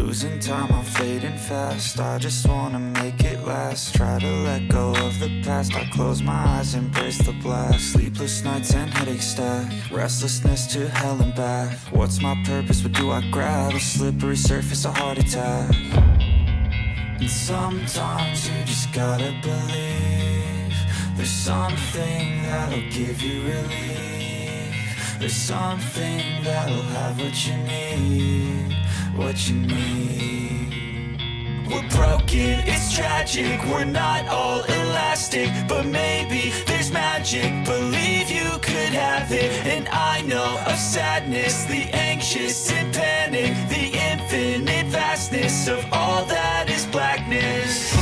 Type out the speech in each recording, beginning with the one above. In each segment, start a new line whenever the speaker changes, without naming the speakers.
Losing time, I'm fading fast. I just wanna make it last. Try to let go of the past. I close my eyes, embrace the blast. Sleepless nights and headaches stack. Restlessness to hell and back. What's my purpose? What do I grab? A slippery surface, a heart attack. And sometimes you just gotta believe there's something that'll give you relief. There's something that'll have what you need, what you need. We're broken, it's tragic, we're not all elastic, but maybe there's magic. Believe you could have it, and I know of sadness, the anxious and panic, the infinite vastness of all that is blackness.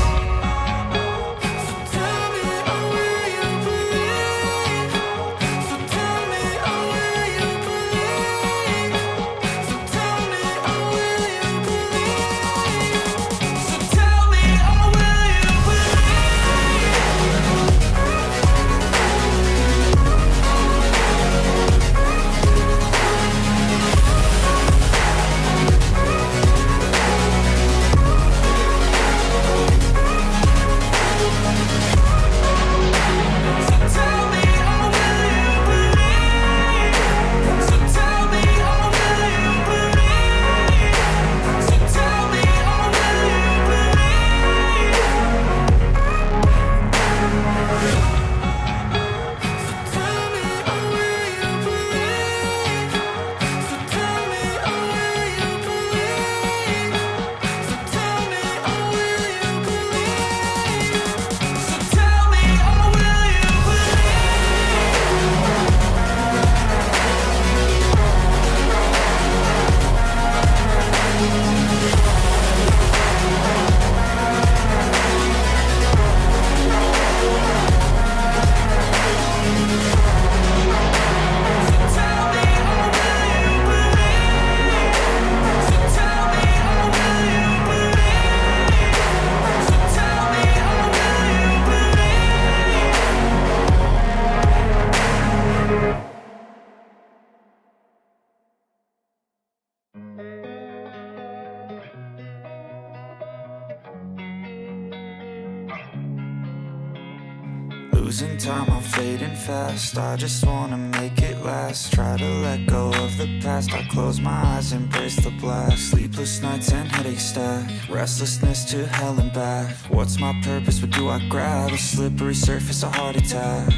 Losing time, I'm fading fast. I just wanna make it last. Try to let go of the past. I close my eyes, embrace the blast. Sleepless nights and headaches stack. Restlessness to hell and back. What's my purpose? What do I grab? A slippery surface, a heart attack.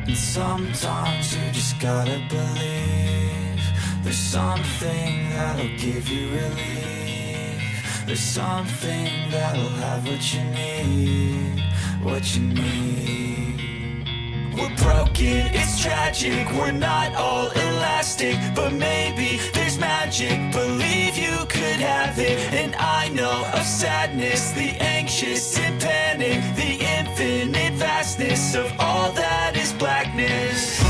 And sometimes you just gotta believe there's something that'll give you relief. There's something that'll have what you need, what you need. We're broken, it's tragic, we're not all elastic, but maybe there's magic. Believe you could have it, and I know of sadness, the anxious and panic, the infinite vastness of all that is blackness.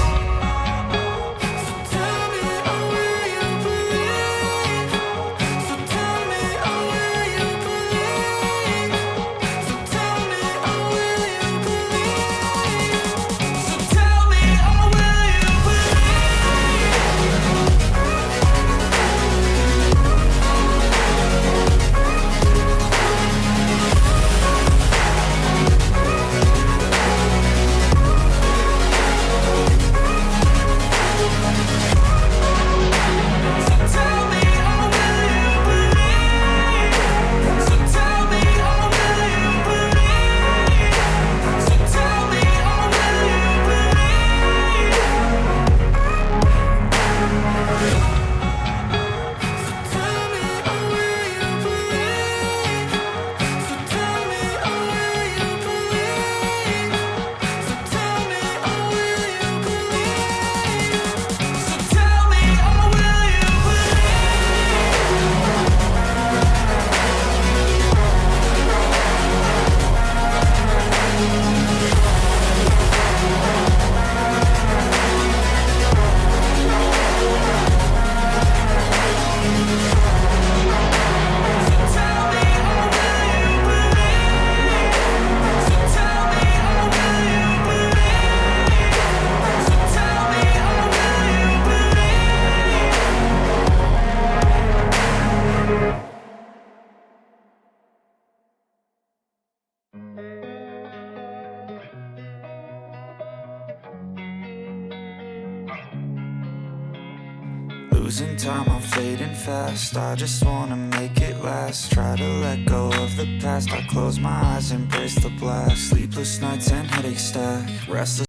Losing time, I'm fading fast. I just wanna make it last. Try to let go of the past. I close my eyes, embrace the blast. Sleepless nights and headaches stack. Restless